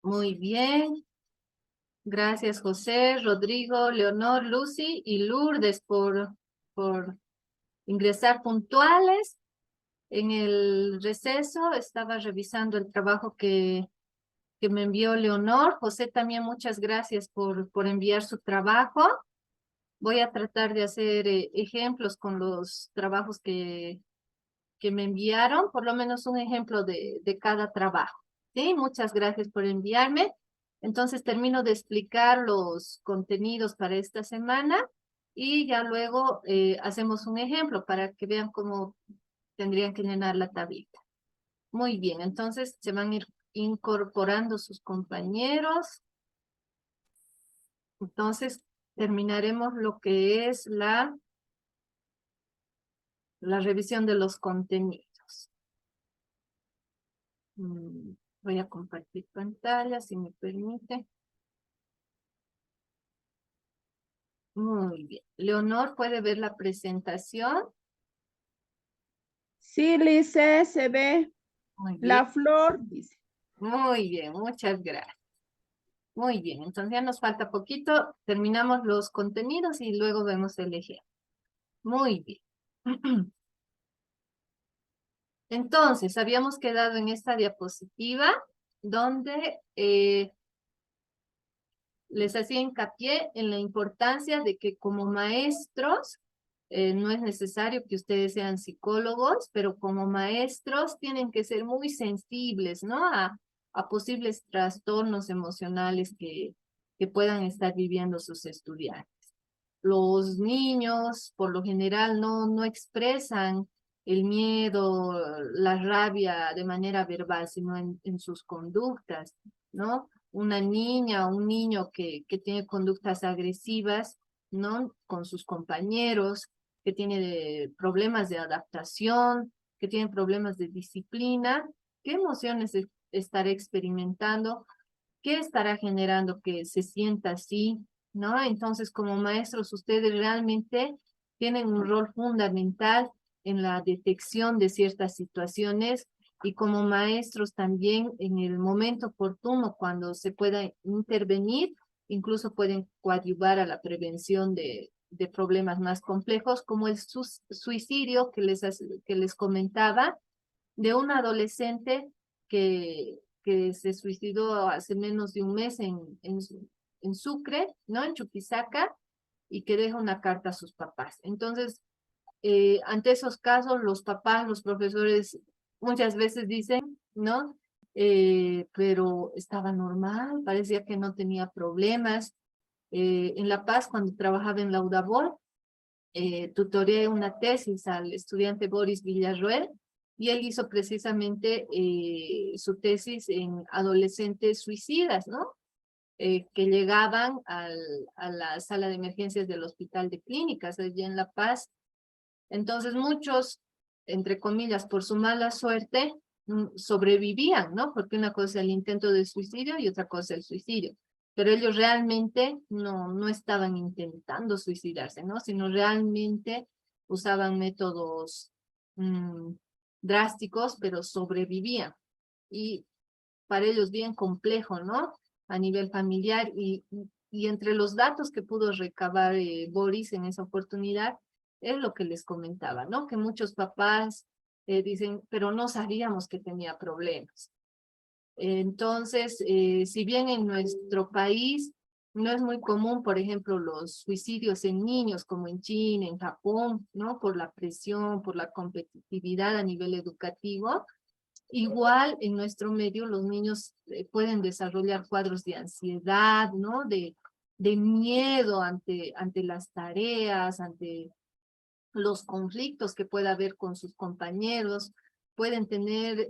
Muy bien. Gracias, José, Rodrigo, Leonor, Lucy y Lourdes por ingresar puntuales. En el receso estaba revisando el trabajo que me envió Leonor. José, también muchas gracias por enviar su trabajo. Voy a tratar de hacer ejemplos con los trabajos que me enviaron, por lo menos un ejemplo de cada trabajo. ¿Sí? Muchas gracias por enviarme. Entonces termino de explicar los contenidos para esta semana y ya luego hacemos un ejemplo para que vean cómo tendrían que llenar la tablita. Muy bien, entonces se van a ir incorporando sus compañeros. Entonces terminaremos lo que es la revisión de los contenidos. Voy a compartir pantalla, si me permite. Muy bien. Leonor, ¿puede ver la presentación? Sí, Lice, se ve Muy bien, la flor, dice. muy bien, muchas gracias. Muy bien, entonces ya nos falta poquito, terminamos los contenidos y luego vemos el ejemplo. Muy bien. Entonces, habíamos quedado en esta diapositiva donde les hacía hincapié en la importancia de que como maestros, no es necesario que ustedes sean psicólogos, pero como maestros tienen que ser muy sensibles, ¿no? A posibles trastornos emocionales que puedan estar viviendo sus estudiantes. Los niños, por lo general, no expresan el miedo, la rabia de manera verbal, sino en sus conductas, ¿no? Una niña o un niño que tiene conductas agresivas, ¿no? Con sus compañeros, que tiene problemas de adaptación, que tiene problemas de disciplina, ¿qué emociones estará experimentando? ¿Qué estará generando que se sienta así? ¿No? Entonces, como maestros, ustedes realmente tienen un rol fundamental en la detección de ciertas situaciones y como maestros también en el momento oportuno, cuando se pueda intervenir, incluso pueden coadyuvar a la prevención de problemas más complejos, como el suicidio que les comentaba, de un adolescente que se suicidó hace menos de un mes en Sucre, ¿no? En Chuquisaca, y que deja una carta a sus papás. Entonces, ante esos casos, los papás, los profesores, muchas veces dicen, ¿no? Pero estaba normal, parecía que no tenía problemas. En La Paz, cuando trabajaba en la UDABOR, tutoreé una tesis al estudiante Boris Villarroel y él hizo precisamente su tesis en adolescentes suicidas, ¿no? Que llegaban a la sala de emergencias del Hospital de Clínicas allí en La Paz. Entonces muchos, entre comillas, por su mala suerte, sobrevivían, ¿no? Porque una cosa es el intento de suicidio y otra cosa es el suicidio. Pero ellos realmente no estaban intentando suicidarse, ¿no? Sino realmente usaban métodos mm, drásticos, pero sobrevivían. Y para ellos bien complejo, ¿no? A nivel familiar y entre los datos que pudo recabar Boris en esa oportunidad, es lo que les comentaba, ¿no? Que muchos papás dicen, pero no sabíamos que tenía problemas. Entonces, si bien en nuestro país no es muy común, por ejemplo, los suicidios en niños, como en China, en Japón, ¿no? Por la presión, por la competitividad a nivel educativo, igual en nuestro medio los niños pueden desarrollar cuadros de ansiedad, ¿no? De miedo ante las tareas, ante los conflictos que pueda haber con sus compañeros, pueden tener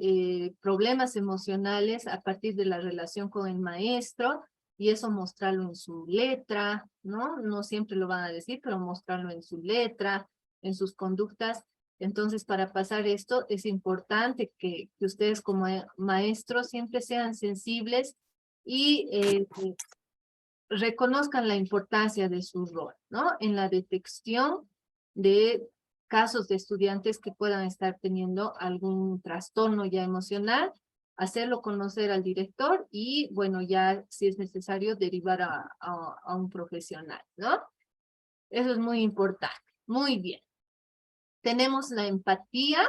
problemas emocionales a partir de la relación con el maestro y eso mostrarlo en su letra, ¿no? No siempre lo van a decir, pero mostrarlo en su letra, en sus conductas. Entonces, para pasar esto, es importante que ustedes como maestros siempre sean sensibles y reconozcan la importancia de su rol, ¿no? En la detección de casos de estudiantes que puedan estar teniendo algún trastorno ya emocional hacerlo conocer al director y, bueno, ya si es necesario derivar a un profesional, ¿no? Eso es muy importante. Muy bien. Tenemos la empatía,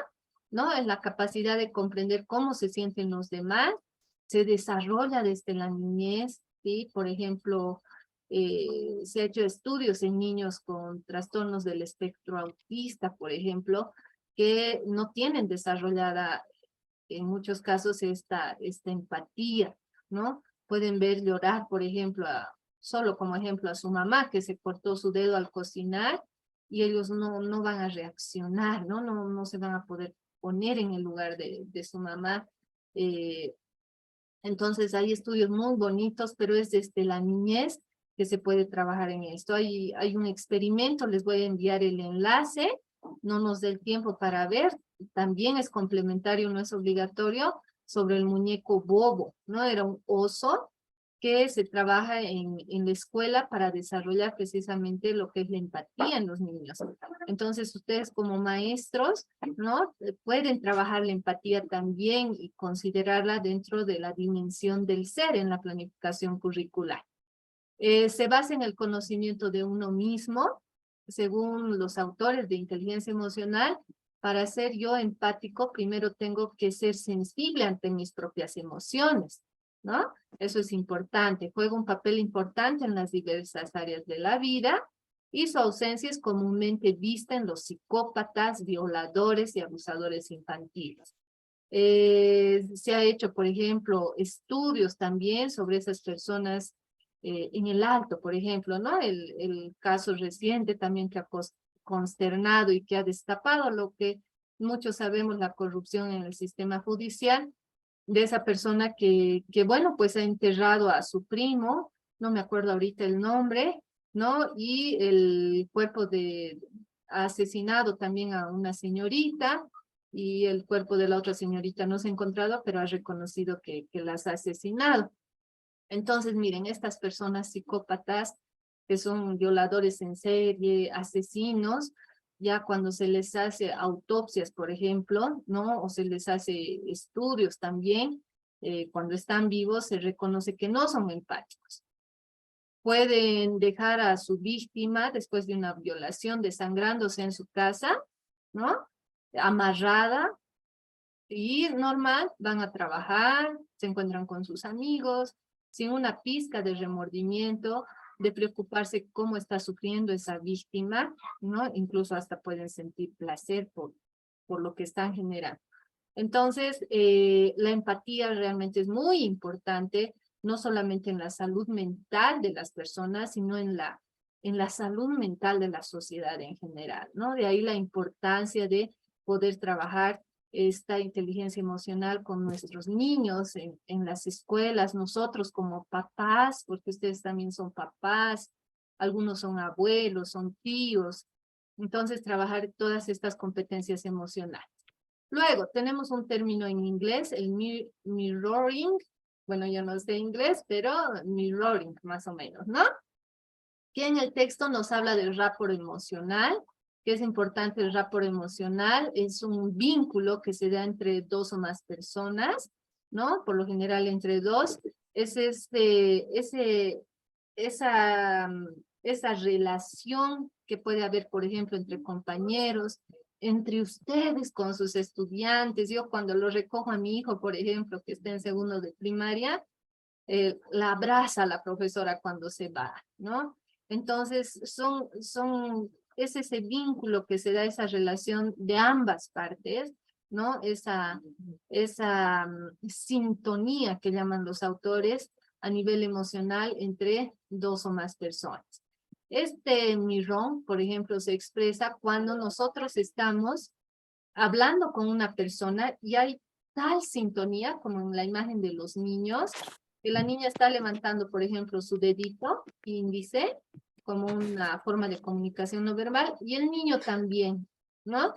¿no? Es la capacidad de comprender cómo se sienten los demás. Se desarrolla desde la niñez, ¿sí? Por ejemplo, se ha hecho estudios en niños con trastornos del espectro autista, por ejemplo, que no tienen desarrollada en muchos casos esta empatía, ¿no? Pueden ver llorar, por ejemplo, solo como ejemplo a su mamá que se cortó su dedo al cocinar y ellos no van a reaccionar, ¿no? No se van a poder poner en el lugar de su mamá. Eh, entonces hay estudios muy bonitos, pero es desde la niñez que se puede trabajar en esto. Hay un experimento, les voy a enviar el enlace, no nos dé el tiempo para ver, también es complementario, no es obligatorio, sobre el muñeco Bobo, ¿no? Era un oso que se trabaja en la escuela para desarrollar precisamente lo que es la empatía en los niños. Entonces, ustedes como maestros, ¿no? Pueden trabajar la empatía también y considerarla dentro de la dimensión del ser en la planificación curricular. Se basa en el conocimiento de uno mismo, según los autores de inteligencia emocional. Para ser yo empático, primero tengo que ser sensible ante mis propias emociones, ¿no? Eso es importante. Juega un papel importante en las diversas áreas de la vida y su ausencia es comúnmente vista en los psicópatas, violadores y abusadores infantiles. Se ha hecho, por ejemplo, estudios también sobre esas personas en el Alto, por ejemplo, ¿no? El caso reciente también que ha consternado y que ha destapado lo que muchos sabemos, la corrupción en el sistema judicial, de esa persona bueno, pues ha enterrado a su primo, no me acuerdo ahorita el nombre, ¿no? Y el cuerpo ha asesinado también a una señorita, y el cuerpo de la otra señorita no se ha encontrado, pero ha reconocido que las ha asesinado. Entonces, miren, estas personas psicópatas que son violadores en serie, asesinos, ya cuando se les hace autopsias, por ejemplo, ¿no? O se les hace estudios también, cuando están vivos se reconoce que no son empáticos. Pueden dejar a su víctima después de una violación desangrándose en su casa, ¿no? Amarrada, y normal, van a trabajar, se encuentran con sus amigos, sin una pizca de remordimiento, de preocuparse cómo está sufriendo esa víctima, ¿no? Incluso hasta pueden sentir placer por lo que están generando. Entonces, la empatía realmente es muy importante, no solamente en la salud mental de las personas, sino en la salud mental de la sociedad en general, ¿no? De ahí la importancia de poder trabajar esta inteligencia emocional con nuestros niños en las escuelas, nosotros como papás, porque ustedes también son papás, algunos son abuelos, son tíos, entonces trabajar todas estas competencias emocionales. Luego, tenemos un término en inglés, el mirroring. Bueno, yo no sé inglés, pero mirroring, más o menos, ¿no? Que en el texto nos habla del rapport emocional, que es importante el rapport emocional, es un vínculo que se da entre dos o más personas, ¿no? Por lo general entre dos. Es esa, esa relación que puede haber, por ejemplo, entre compañeros, entre ustedes con sus estudiantes. Yo cuando lo recojo a mi hijo, por ejemplo, que está en segundo de primaria, la abraza la profesora cuando se va, ¿no? Entonces, es ese vínculo que se da, esa relación de ambas partes, ¿no? Esa sintonía que llaman los autores a nivel emocional entre dos o más personas. Este mirón, por ejemplo, se expresa cuando nosotros estamos hablando con una persona y hay tal sintonía como en la imagen de los niños, que la niña está levantando, por ejemplo, su dedito índice como una forma de comunicación no verbal y el niño también, ¿no?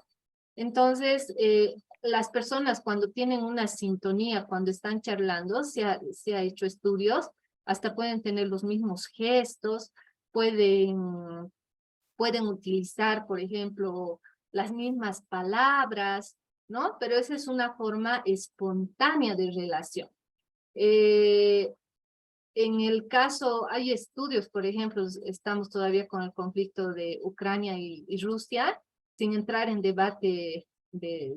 Entonces, las personas cuando tienen una sintonía, cuando están charlando, se ha hecho estudios, hasta pueden tener los mismos gestos, pueden utilizar, por ejemplo, las mismas palabras, ¿no? Pero esa es una forma espontánea de relación. En el caso, hay estudios, por ejemplo, estamos todavía con el conflicto de Ucrania y Rusia, sin entrar en debate de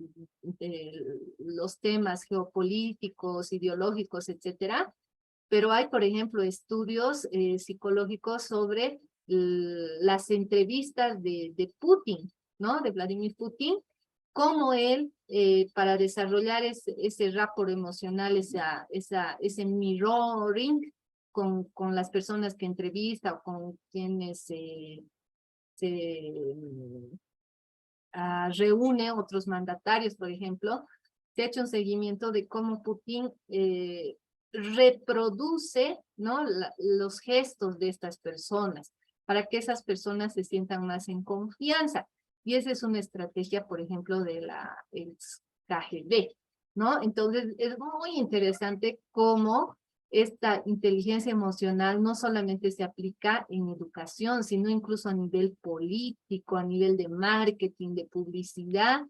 los temas geopolíticos, ideológicos, etcétera, pero hay, por ejemplo, estudios psicológicos sobre las entrevistas de Putin, ¿no? De Vladimir Putin, cómo él, para desarrollar ese rapport emocional, ese mirroring con las personas que entrevista o con quienes reúne, otros mandatarios, por ejemplo, se ha hecho un seguimiento de cómo Putin reproduce, ¿no? Los gestos de estas personas, para que esas personas se sientan más en confianza. Y esa es una estrategia, por ejemplo, de la ex KGB, ¿no? Entonces, es muy interesante cómo esta inteligencia emocional no solamente se aplica en educación, sino incluso a nivel político, a nivel de marketing, de publicidad,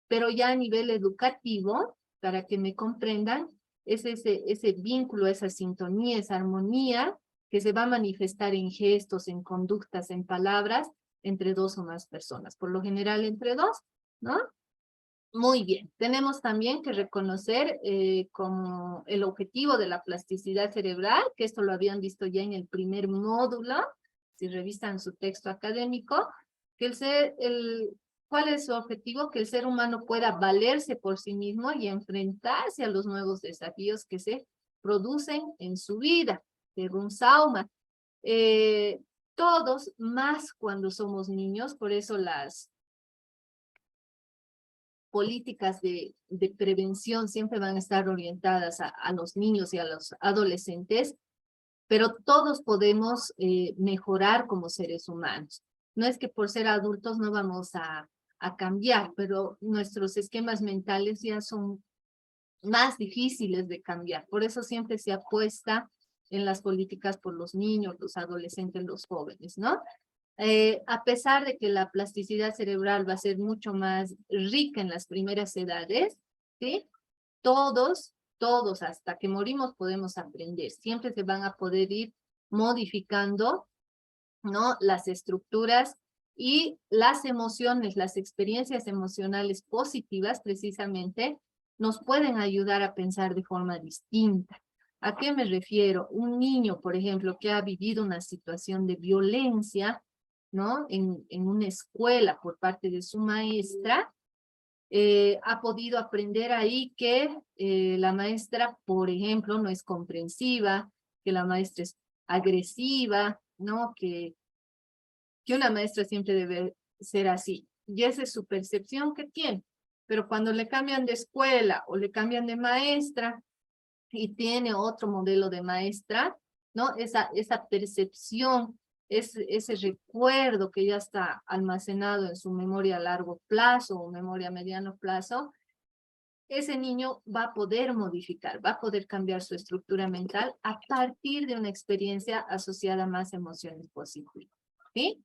pero ya a nivel educativo, para que me comprendan, es ese vínculo, esa sintonía, esa armonía que se va a manifestar en gestos, en conductas, en palabras, entre dos o más personas, por lo general entre dos, ¿no? Muy bien, tenemos también que reconocer como el objetivo de la plasticidad cerebral, que esto lo habían visto ya en el primer módulo, si revisan su texto académico, que ¿cuál es su objetivo? Que el ser humano pueda valerse por sí mismo y enfrentarse a los nuevos desafíos que se producen en su vida, según Sauman. Todos, más cuando somos niños, por eso las políticas de prevención siempre van a estar orientadas a los niños y a los adolescentes, pero todos podemos mejorar como seres humanos. No es que por ser adultos no vamos a cambiar, pero nuestros esquemas mentales ya son más difíciles de cambiar. Por eso siempre se apuesta en las políticas por los niños, los adolescentes, los jóvenes, ¿no? A pesar de que la plasticidad cerebral va a ser mucho más rica en las primeras edades, ¿sí? Todos, hasta que morimos podemos aprender. Siempre se van a poder ir modificando, ¿no? Las estructuras y las emociones, las experiencias emocionales positivas, precisamente, nos pueden ayudar a pensar de forma distinta. ¿A qué me refiero? Un niño, por ejemplo, que ha vivido una situación de violencia, ¿no? En una escuela por parte de su maestra, ha podido aprender ahí que la maestra, por ejemplo, no es comprensiva, que la maestra es agresiva, ¿no? Que una maestra siempre debe ser así. Y esa es su percepción que tiene. Pero cuando le cambian de escuela o le cambian de maestra y tiene otro modelo de maestra, ¿no? Esa percepción, ese recuerdo que ya está almacenado en su memoria a largo plazo o memoria a mediano plazo, ese niño va a poder modificar, va a poder cambiar su estructura mental a partir de una experiencia asociada a más emociones positivas. ¿Sí?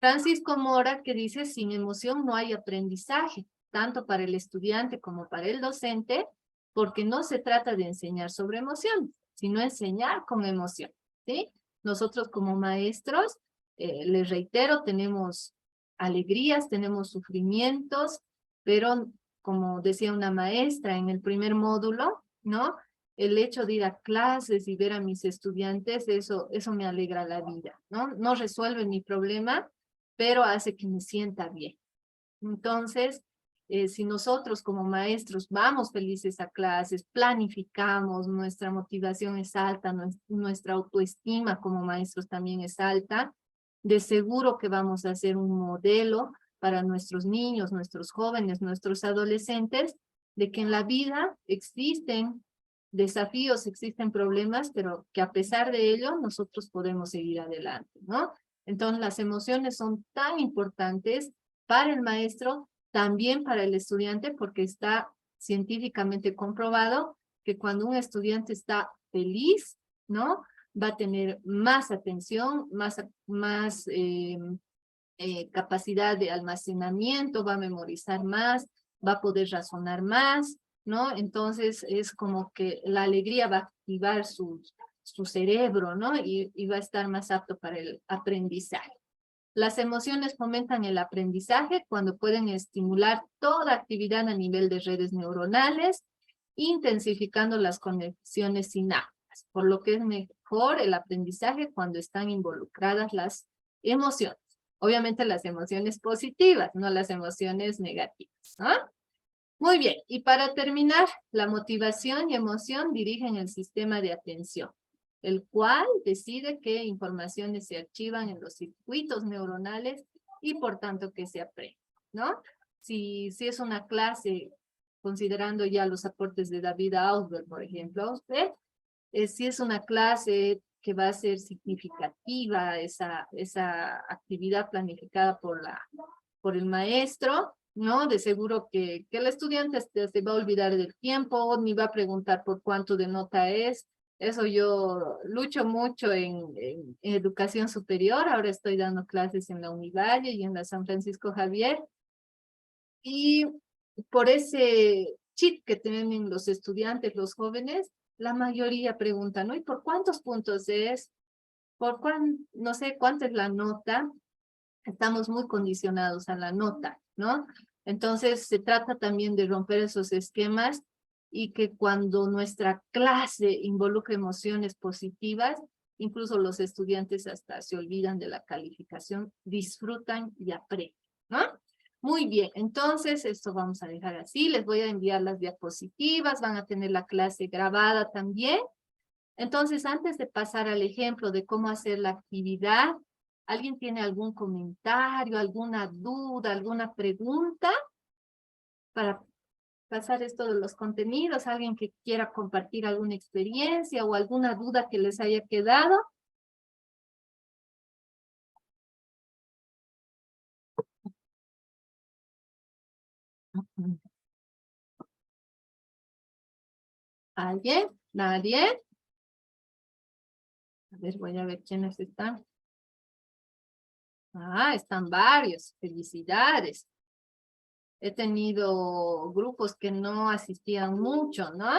Francisco Mora, que dice, sin emoción no hay aprendizaje, tanto para el estudiante como para el docente, porque no se trata de enseñar sobre emoción, sino enseñar con emoción, ¿sí? Nosotros como maestros, les reitero, tenemos alegrías, tenemos sufrimientos, pero como decía una maestra en el primer módulo, ¿no? El hecho de ir a clases y ver a mis estudiantes, eso me alegra la vida, ¿no? No resuelve mi problema, pero hace que me sienta bien. Entonces, si nosotros como maestros vamos felices a clases, planificamos, nuestra motivación es alta, nuestra autoestima como maestros también es alta, de seguro que vamos a ser un modelo para nuestros niños, nuestros jóvenes, nuestros adolescentes, de que en la vida existen desafíos, existen problemas, pero que a pesar de ello nosotros podemos seguir adelante, ¿no? Entonces las emociones son tan importantes para el maestro, también para el estudiante, porque está científicamente comprobado que cuando un estudiante está feliz, ¿no? Va a tener más atención, más capacidad de almacenamiento, va a memorizar más, va a poder razonar más, ¿no? Entonces es como que la alegría va a activar su cerebro, ¿no? Y va a estar más apto para el aprendizaje. Las emociones fomentan el aprendizaje cuando pueden estimular toda actividad a nivel de redes neuronales, intensificando las conexiones sinápticas, por lo que es mejor el aprendizaje cuando están involucradas las emociones. Obviamente las emociones positivas, no las emociones negativas, ¿no? Muy bien, y para terminar, la motivación y emoción dirigen el sistema de atención, el cual decide qué informaciones se archivan en los circuitos neuronales y por tanto que se aprende, ¿no? Si es una clase, considerando ya los aportes de David Ausberg, por ejemplo, si es una clase que va a ser significativa, esa actividad planificada por el maestro, ¿no? De seguro que el estudiante se va a olvidar del tiempo, ni va a preguntar por cuánto de nota es. Eso yo lucho mucho en educación superior. Ahora estoy dando clases en la Univalle y en la San Francisco Javier. Y por ese chip que tienen los estudiantes, los jóvenes, la mayoría pregunta, ¿no? ¿Y por cuántos puntos es? No sé cuánto es la nota. Estamos muy condicionados a la nota, ¿no? Entonces se trata también de romper esos esquemas y que cuando nuestra clase involucra emociones positivas, incluso los estudiantes hasta se olvidan de la calificación, disfrutan y aprenden, ¿no? Muy bien, entonces esto vamos a dejar así, les voy a enviar las diapositivas, van a tener la clase grabada también. Entonces, antes de pasar al ejemplo de cómo hacer la actividad, ¿alguien tiene algún comentario, alguna duda, alguna pregunta para pasar esto de los contenidos? ¿Alguien que quiera compartir alguna experiencia o alguna duda que les haya quedado? ¿Alguien? ¿Nadie? A ver, voy a ver quiénes están. Ah, están varios. Felicidades. He tenido grupos que no asistían mucho, ¿no?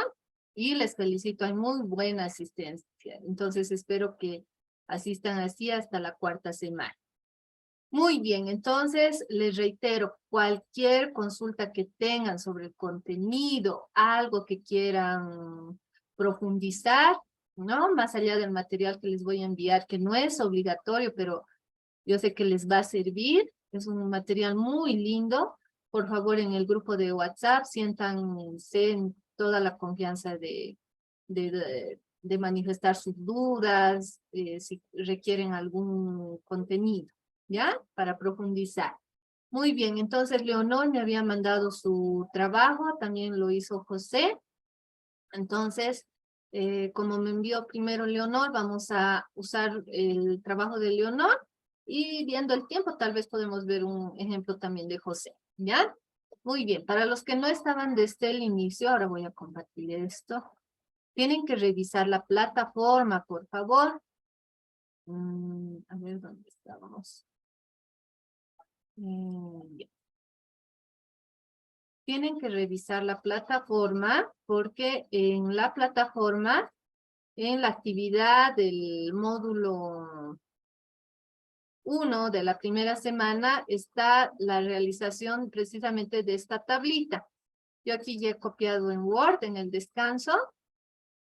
Y les felicito, hay muy buena asistencia. Entonces espero que asistan así hasta la cuarta semana. Muy bien, entonces les reitero, cualquier consulta que tengan sobre el contenido, algo que quieran profundizar, ¿no? Más allá del material que les voy a enviar, que no es obligatorio, pero yo sé que les va a servir. Es un material muy lindo. Por favor, en el grupo de WhatsApp, siéntanse en toda la confianza de manifestar sus dudas, si requieren algún contenido, ¿ya? Para profundizar. Muy bien, entonces Leonor me había mandado su trabajo, también lo hizo José. Entonces, como me envió primero Leonor, vamos a usar el trabajo de Leonor y viendo el tiempo tal vez podemos ver un ejemplo también de José, ¿ya? Muy bien, para los que no estaban desde el inicio, ahora voy a compartir esto. Tienen que revisar la plataforma, por favor. A ver dónde estábamos. Ya. Tienen que revisar la plataforma porque en la plataforma en la actividad del módulo 1 de la primera semana está la realización precisamente de esta tablita. Yo aquí ya he copiado en Word, en el descanso.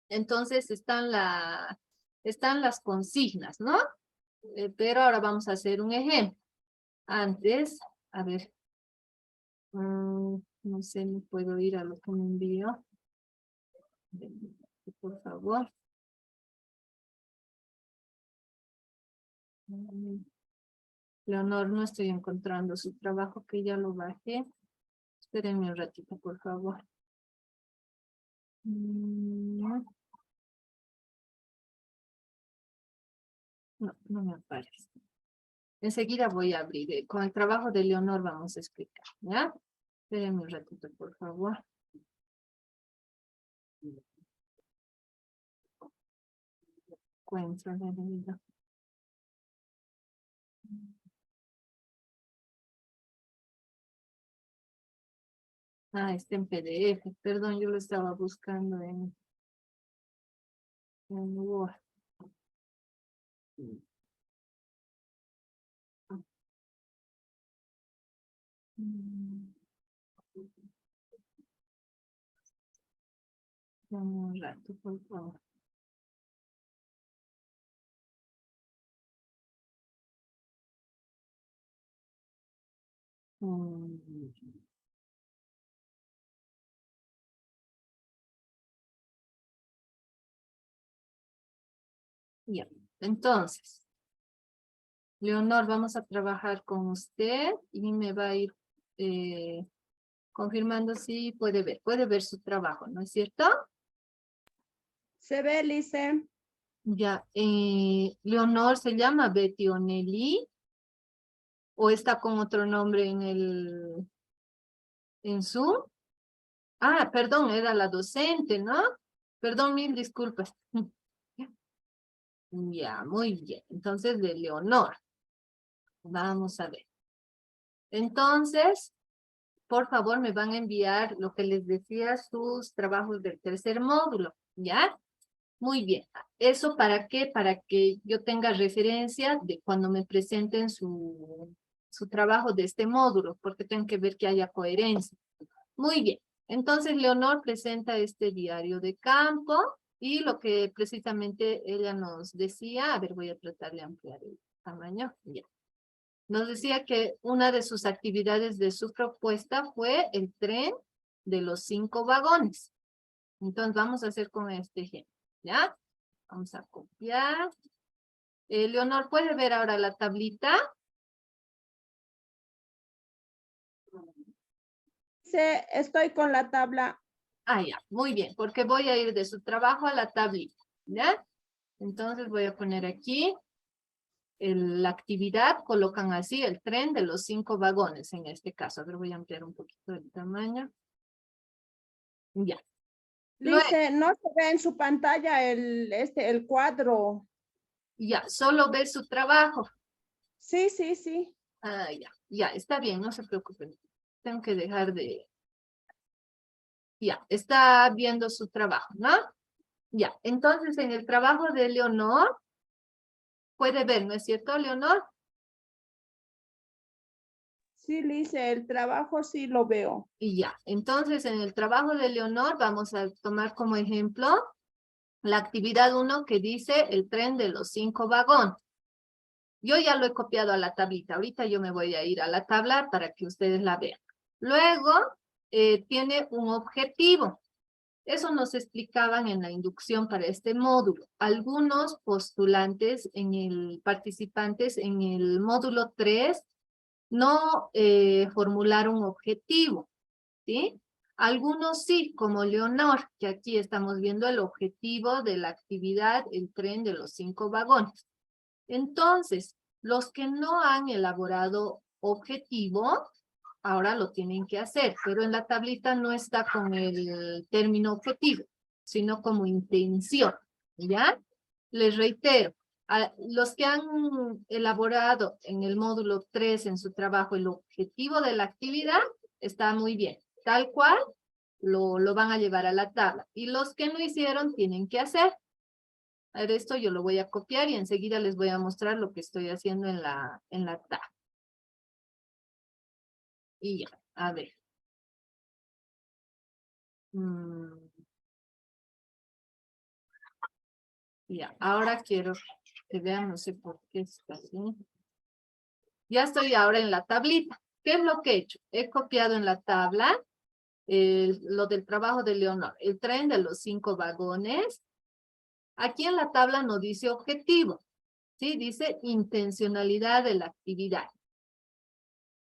Entonces están las consignas, ¿no? Pero ahora vamos a hacer un ejemplo. Antes, a ver, no sé, no puedo ir a lo que me envió. Por favor. Leonor, no estoy encontrando su trabajo, que ya lo bajé. Espérenme un ratito, por favor. No, no me aparece. Enseguida voy a abrir. Con el trabajo de Leonor vamos a explicar, ¿ya? Espérenme un ratito, por favor. Encuentro la vida. Ah, está en PDF. Perdón, yo lo estaba buscando en Word. Mm, dame un rato, por favor. Mm, Ya, entonces, Leonor, vamos a trabajar con usted y me va a ir confirmando si puede ver su trabajo, ¿no es cierto? Se ve, Lice. Ya, Leonor se llama Betty Onelli o está con otro nombre en Zoom. Ah, perdón, era la docente, ¿no? Perdón, mil disculpas. Ya, muy bien. Entonces, de Leonor. Vamos a ver. Entonces, por favor, me van a enviar lo que les decía, sus trabajos del tercer módulo, ¿ya? Muy bien. ¿Eso para qué? Para que yo tenga referencia de cuando me presenten su trabajo de este módulo, porque tengo que ver que haya coherencia. Muy bien. Entonces, Leonor presenta este diario de campo y lo que precisamente ella nos decía, a ver, voy a tratar de ampliar el tamaño. Ya. Nos decía que una de sus actividades de su propuesta fue el tren de los 5 vagones. Entonces, vamos a hacer con este ejemplo, ¿ya? Vamos a copiar. Leonor, ¿puede ver ahora la tablita? Estoy con la tabla. Ah, ya, muy bien, porque voy a ir de su trabajo a la tablita, ¿ya? Entonces voy a poner aquí la actividad, colocan así el tren de los 5 vagones en este caso. A ver, voy a ampliar un poquito el tamaño. Ya. Luego, Lice, no se ve en su pantalla el cuadro. ya, solo ve su trabajo. Sí, sí, sí. Ah, ya, ya, está bien, no se preocupen. Tengo que dejar de... Ya, está viendo su trabajo, ¿no? Ya, entonces en el trabajo de Leonor, puede ver, ¿no es cierto, Leonor? Sí, Lice, el trabajo sí lo veo. Y ya, entonces en el trabajo de Leonor vamos a tomar como ejemplo la actividad 1 que dice el tren de los 5 vagones. Yo ya lo he copiado a la tablita. Ahorita yo me voy a ir a la tabla para que ustedes la vean. Luego, tiene un objetivo. Eso nos explicaban en la inducción para este módulo. Algunos postulantes, participantes en el módulo 3 no formularon un objetivo, ¿sí? Algunos sí, como Leonor, que aquí estamos viendo el objetivo de la actividad, el tren de los 5 vagones. Entonces, los que no han elaborado objetivo, ahora lo tienen que hacer, pero en la tablita no está con el término objetivo, sino como intención, ¿ya? Les reitero, a los que han elaborado en el módulo 3 en su trabajo el objetivo de la actividad, está muy bien. Tal cual, lo van a llevar a la tabla. Y los que no hicieron, tienen que hacer. A ver, esto yo lo voy a copiar y enseguida les voy a mostrar lo que estoy haciendo en la tabla. Y ya, a ver. Mm, ya, ahora quiero que vean, no sé por qué está así. Ya estoy ahora en la tablita. ¿Qué es lo que he hecho? He copiado en la tabla lo del trabajo de Leonor, el tren de los 5 vagones. Aquí en la tabla no dice objetivo, ¿sí? Dice intencionalidad de la actividad.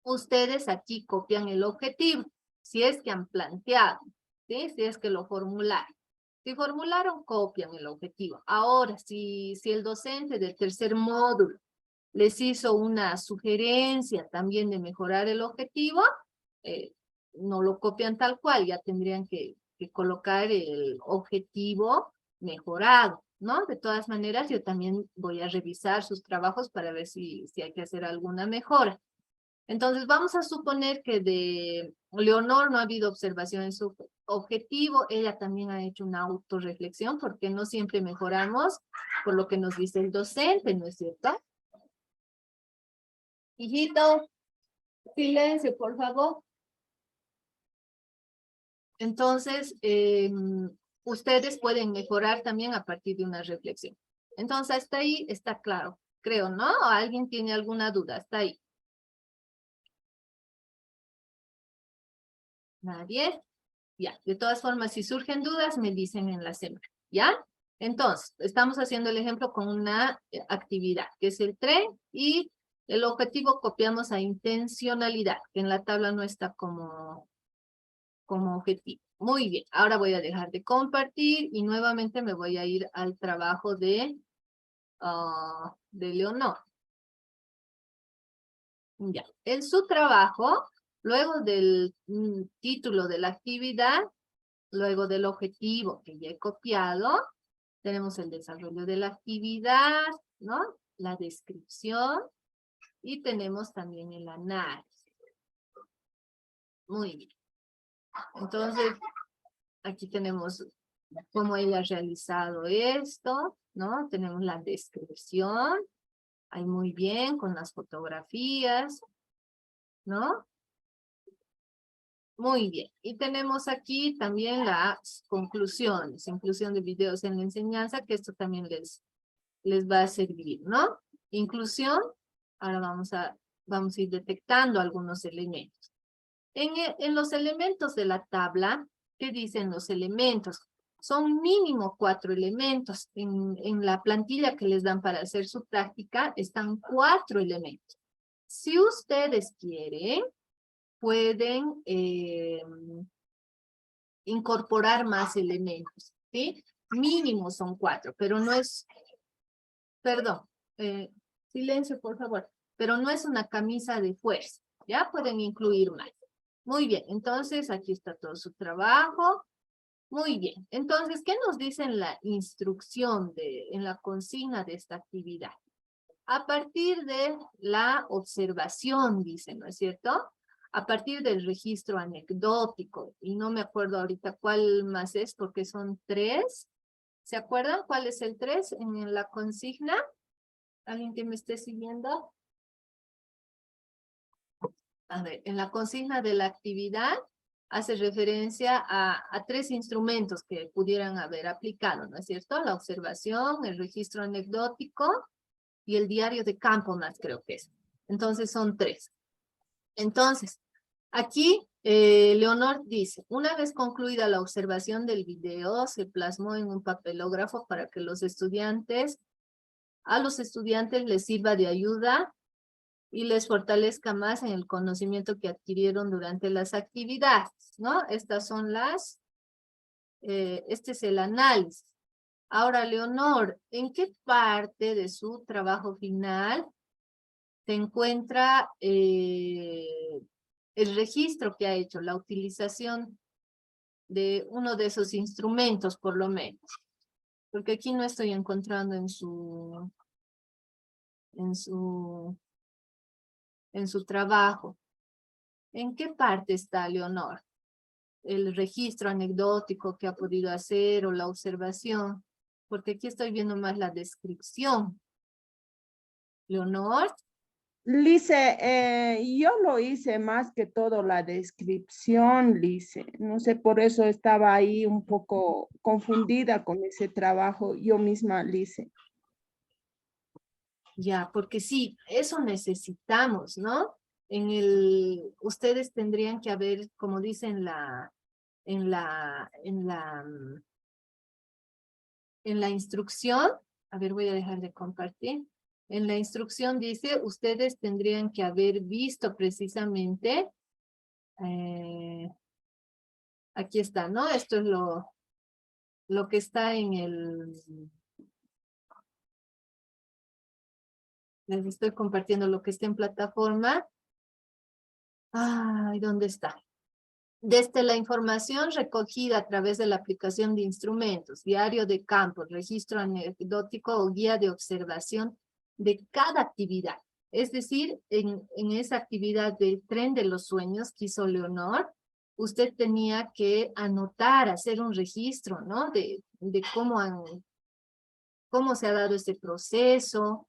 Ustedes aquí copian el objetivo, si es que han planteado, ¿sí? Si es que lo formularon. Si formularon, copian el objetivo. Ahora, si el docente del tercer módulo les hizo una sugerencia también de mejorar el objetivo, no lo copian tal cual, ya tendrían que colocar el objetivo mejorado, ¿no? De todas maneras, yo también voy a revisar sus trabajos para ver si hay que hacer alguna mejora. Entonces, vamos a suponer que de Leonor no ha habido observación en su objetivo. Ella también ha hecho una autorreflexión porque no siempre mejoramos por lo que nos dice el docente, ¿no es cierto? Hijito, silencio, por favor. Entonces, ustedes pueden mejorar también a partir de una reflexión. Entonces, hasta ahí está claro, creo, ¿no? ¿O alguien tiene alguna duda? Hasta ahí. ¿Nadie? Ya, de todas formas, si surgen dudas, me dicen en la semana, ¿ya? Entonces, estamos haciendo el ejemplo con una actividad, que es el tren, y el objetivo copiamos a intencionalidad, que en la tabla no está como objetivo. Muy bien, ahora voy a dejar de compartir y nuevamente me voy a ir al trabajo de Leonor. Ya, en su trabajo, luego del título de la actividad, luego del objetivo que ya he copiado, tenemos el desarrollo de la actividad, ¿no? La descripción y tenemos también el análisis. Muy bien. Entonces, aquí tenemos cómo ella ha realizado esto, ¿no? Tenemos la descripción, ahí muy bien, con las fotografías, ¿no? Muy bien. Y tenemos aquí también las conclusiones, inclusión de videos en la enseñanza, que esto también les va a servir, ¿no? Inclusión, ahora vamos a ir detectando algunos elementos. En los elementos de la tabla, ¿qué dicen los elementos? Son mínimo 4 elementos. En la plantilla que les dan para hacer su práctica, están 4 elementos. Si ustedes quieren, pueden incorporar más elementos, ¿sí? Mínimo son 4, pero no es, perdón, silencio por favor, pero no es una camisa de fuerza, ¿ya? Pueden incluir más. Muy bien, entonces aquí está todo su trabajo. Muy bien, entonces, ¿qué nos dice en la instrucción, en la consigna de esta actividad? A partir de la observación, dice, ¿no es cierto? A partir del registro anecdótico, y no me acuerdo ahorita cuál más es, porque son 3. ¿Se acuerdan cuál es el 3 en la consigna? ¿Alguien que me esté siguiendo? A ver, en la consigna de la actividad hace referencia a 3 instrumentos que pudieran haber aplicado, ¿no es cierto? La observación, el registro anecdótico y el diario de campo más creo que es. Entonces son 3. Entonces, aquí Leonor dice, una vez concluida la observación del video, se plasmó en un papelógrafo para que a los estudiantes les sirva de ayuda y les fortalezca más en el conocimiento que adquirieron durante las actividades, ¿no? Estas son este es el análisis. Ahora, Leonor, ¿en qué parte de su trabajo final se encuentra el registro que ha hecho, la utilización de uno de esos instrumentos, por lo menos? Porque aquí no estoy encontrando en su trabajo. ¿En qué parte está, Leonor? El registro anecdótico que ha podido hacer o la observación, porque aquí estoy viendo más la descripción. Leonor. Lice, yo lo hice más que todo la descripción, Lice. No sé, por eso estaba ahí un poco confundida con ese trabajo yo misma, Lice. Ya, porque sí, eso necesitamos, ¿no? Ustedes tendrían que haber, como dice en la instrucción, a ver, voy a dejar de compartir. En la instrucción dice, ustedes tendrían que haber visto precisamente, aquí está, ¿no? Esto es lo que está les estoy compartiendo lo que está en plataforma. Ay, ¿dónde está? Desde la información recogida a través de la aplicación de instrumentos, diario de campo, registro anecdótico o guía de observación de cada actividad. Es decir, en esa actividad del tren de los sueños que hizo Leonor, usted tenía que anotar, hacer un registro, ¿no? De cómo se ha dado este proceso,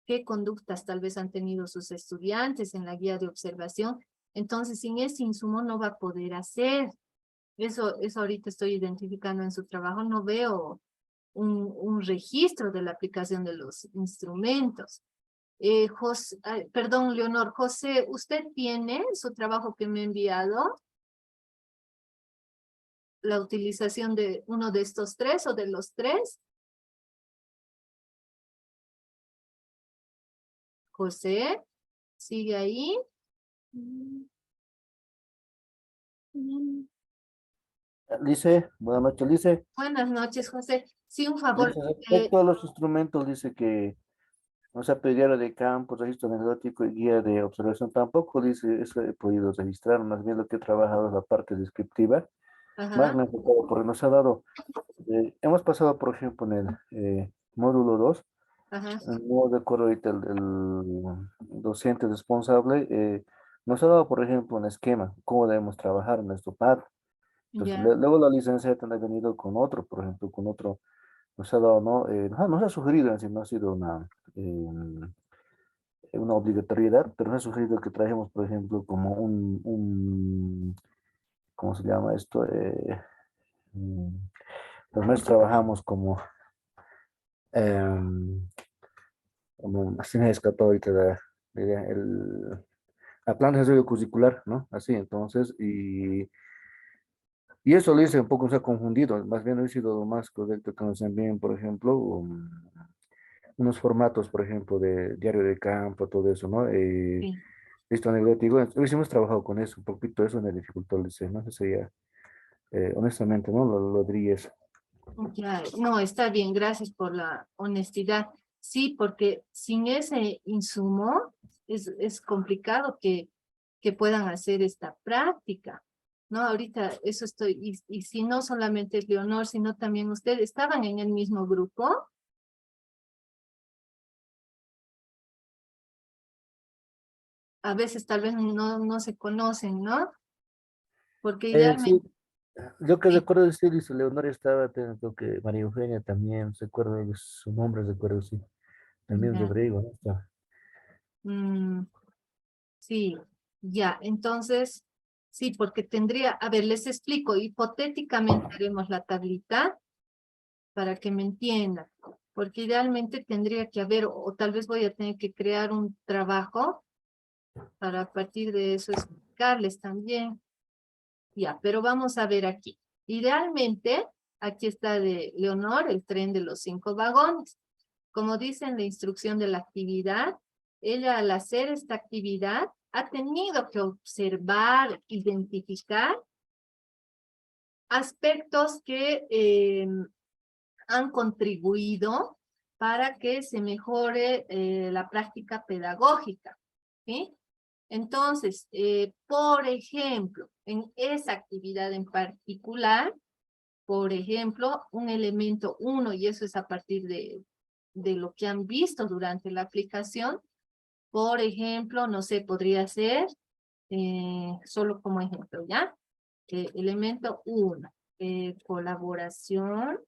qué conductas tal vez han tenido sus estudiantes en la guía de observación. Entonces, sin ese insumo no va a poder hacer. Eso ahorita estoy identificando en su trabajo. No veo un registro de la aplicación de los instrumentos. Perdón, Leonor, José, ¿usted tiene su trabajo que me ha enviado? ¿La utilización de uno de estos tres o de los tres? José, ¿sigue ahí? Dice, buenas noches, dice, Buenas noches, José. Sí, un favor. dice, respecto a los instrumentos, dice que no se pedido de campo, registro anecdótico y guía de observación tampoco, dice, eso he podido registrar, más bien lo que he trabajado es la parte descriptiva, más Ajá, me he enfocado porque nos ha dado, hemos pasado, por ejemplo, en el módulo 2, ajá, no recuerdo ahorita el docente responsable, nos ha dado, por ejemplo, un esquema, cómo debemos trabajar en nuestro par. Entonces, ya, luego la licencia ha venido con otro, por ejemplo, con otro, nos ha dado, ¿no? Nos ha sugerido, en sí, no ha sido una obligatoriedad, pero nos ha sugerido que trajemos, por ejemplo, como ¿cómo se llama esto? Mm, los meses trabajamos em, como, así me escapó ahorita la plan de desarrollo curricular, ¿no? Así, entonces, y eso lo hice un poco, se ha confundido, más bien he sido lo más correcto que nos envíen, por ejemplo, unos formatos, por ejemplo, de diario de campo, todo eso, ¿no? sí. Listo, anecdótico, entonces hemos trabajado con eso, un poquito eso me dificultó el diseño, no sé si ya, honestamente, ¿no? Lo diría eso. Ya, no, está bien, gracias por la honestidad. Sí, porque sin ese insumo es complicado que puedan hacer esta práctica, ¿no? Ahorita eso estoy, y si no solamente es Leonor, sino también ustedes estaban en el mismo grupo, a veces tal vez no se conocen, ¿no? Porque Sí, idealmente, yo que sí, recuerdo decir, dice Leonor estaba, creo que María Eugenia también, recuerdo su nombre, recuerdo, sí, también ya, Rodrigo, ¿no? Está. mm, sí, ya, entonces, sí, porque tendría, a ver, les explico, hipotéticamente haremos la tablita para que me entiendan, porque idealmente tendría que haber, o tal vez voy a tener que crear un trabajo para a partir de eso explicarles también, ya, pero vamos a ver aquí. Idealmente, aquí está de Leonor, el tren de los 5 vagones. Como dice en la instrucción de la actividad, ella al hacer esta actividad ha tenido que observar, identificar aspectos que han contribuido para que se mejore la práctica pedagógica, ¿sí? Entonces, por ejemplo, en esa actividad en particular, por ejemplo, un elemento 1, y eso es a partir de lo que han visto durante la aplicación, por ejemplo, no sé, podría ser, solo como ejemplo, ¿ya? Elemento 1, colaboración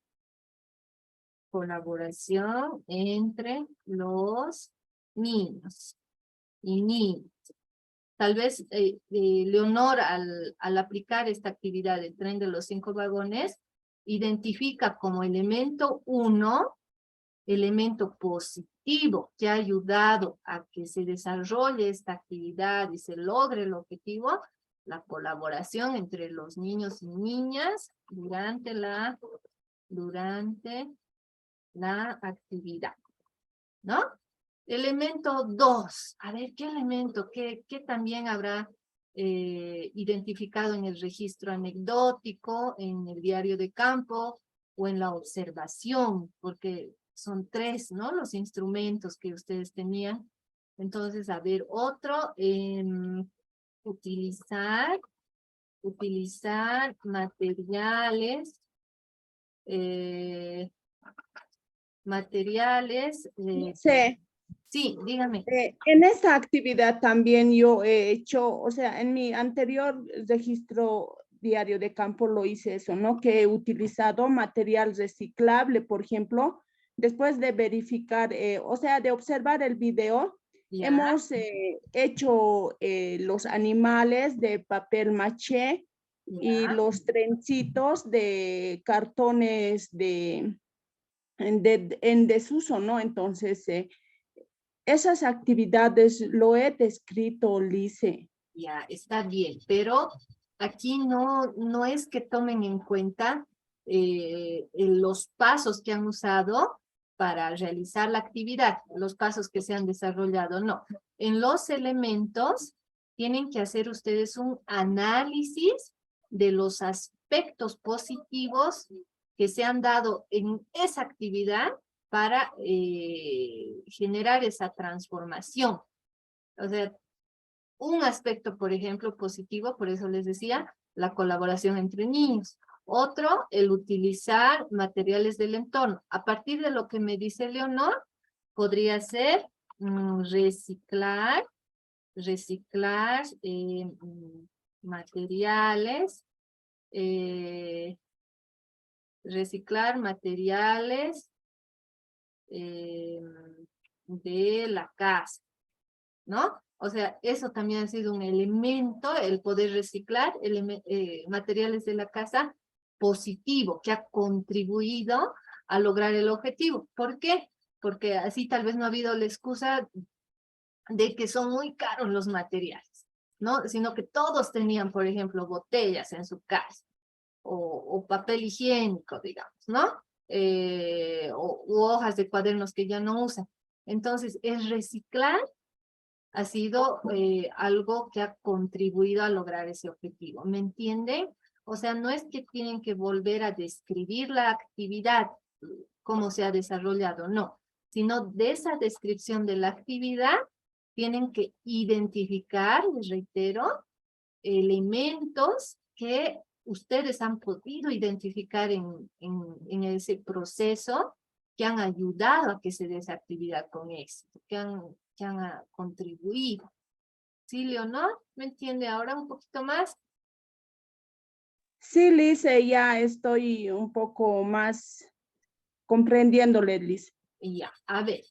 entre los niños y niñas. Tal vez Leonor al aplicar esta actividad del tren de los 5 vagones, identifica como elemento 1, elemento positivo que ha ayudado a que se desarrolle esta actividad y se logre el objetivo, la colaboración entre los niños y niñas durante la actividad, ¿no? Elemento 2, a ver, ¿qué elemento? ¿Qué también habrá identificado en el registro anecdótico, en el diario de campo o en la observación? Porque son 3, ¿no? Los instrumentos que ustedes tenían. Entonces, a ver, otro, utilizar materiales, eh, materiales, Dice, Sí, dígame. En esta actividad también yo he hecho, o sea, en mi anterior registro diario de campo lo hice eso, ¿no? Que he utilizado material reciclable, por ejemplo, después de verificar, o sea, de observar el video, Ya, hemos hecho los animales de papel maché y ya. los trencitos de cartones en desuso, ¿no? Entonces, esas actividades lo he descrito, Lice. Ya, está bien, pero aquí no es que tomen en cuenta los pasos que han usado para realizar la actividad, los pasos que se han desarrollado, no. En los elementos tienen que hacer ustedes un análisis de los aspectos positivos que se han dado en esa actividad para generar esa transformación. O sea, un aspecto, por ejemplo, positivo, por eso les decía, la colaboración entre niños. Otro, el utilizar materiales del entorno. A partir de lo que me dice Leonor, podría ser reciclar materiales, eh, reciclar materiales eh, de la casa, ¿no? O sea, eso también ha sido un elemento, el poder reciclar materiales de la casa positivo, que ha contribuido a lograr el objetivo. ¿Por qué? Porque así tal vez no ha habido la excusa de que son muy caros los materiales, ¿no? Sino que todos tenían, por ejemplo, botellas en su casa o papel higiénico, digamos, ¿no? U hojas de cuadernos que ya no usan. Entonces, es reciclar ha sido algo que ha contribuido a lograr ese objetivo. ¿Me entienden? O sea, no es que tienen que volver a describir la actividad, cómo se ha desarrollado, no, sino de esa descripción de la actividad tienen que identificar, les reitero, elementos que ustedes han podido identificar en ese proceso que han ayudado a que se dé esa actividad con éxito, que han contribuido. ¿Sí, Leonor? ¿Me entiende ahora un poquito más? Sí, Lice, ya estoy un poco más comprendiéndole, Lice. Y ya, a ver,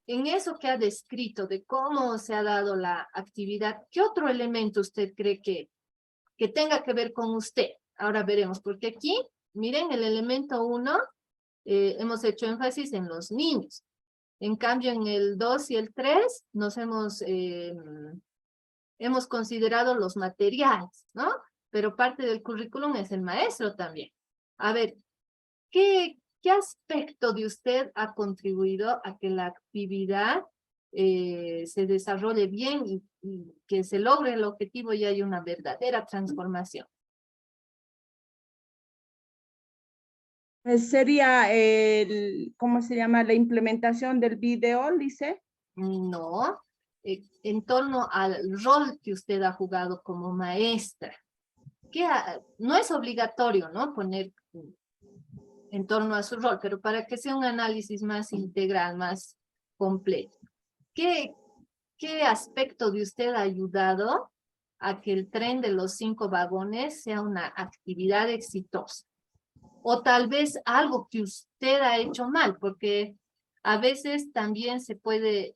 en eso que ha descrito de cómo se ha dado la actividad, ¿qué otro elemento usted cree que tenga que ver con usted? Ahora veremos, porque aquí, miren, el elemento 1, hemos hecho énfasis en los niños. En cambio, en el 2 y el 3 hemos considerado los materiales, ¿no? Pero parte del currículum es el maestro también. A ver, ¿qué aspecto de usted ha contribuido a que la actividad se desarrolle bien y que se logre el objetivo y haya una verdadera transformación? Sería ¿cómo se llama? La implementación del video, Lice. No, en torno al rol que usted ha jugado como maestra. No es obligatorio, ¿no? Poner en torno a su rol, pero para que sea un análisis más integral, más completo. ¿Qué aspecto de usted ha ayudado a que el tren de los 5 vagones sea una actividad exitosa? O tal vez algo que usted ha hecho mal, porque a veces también se puede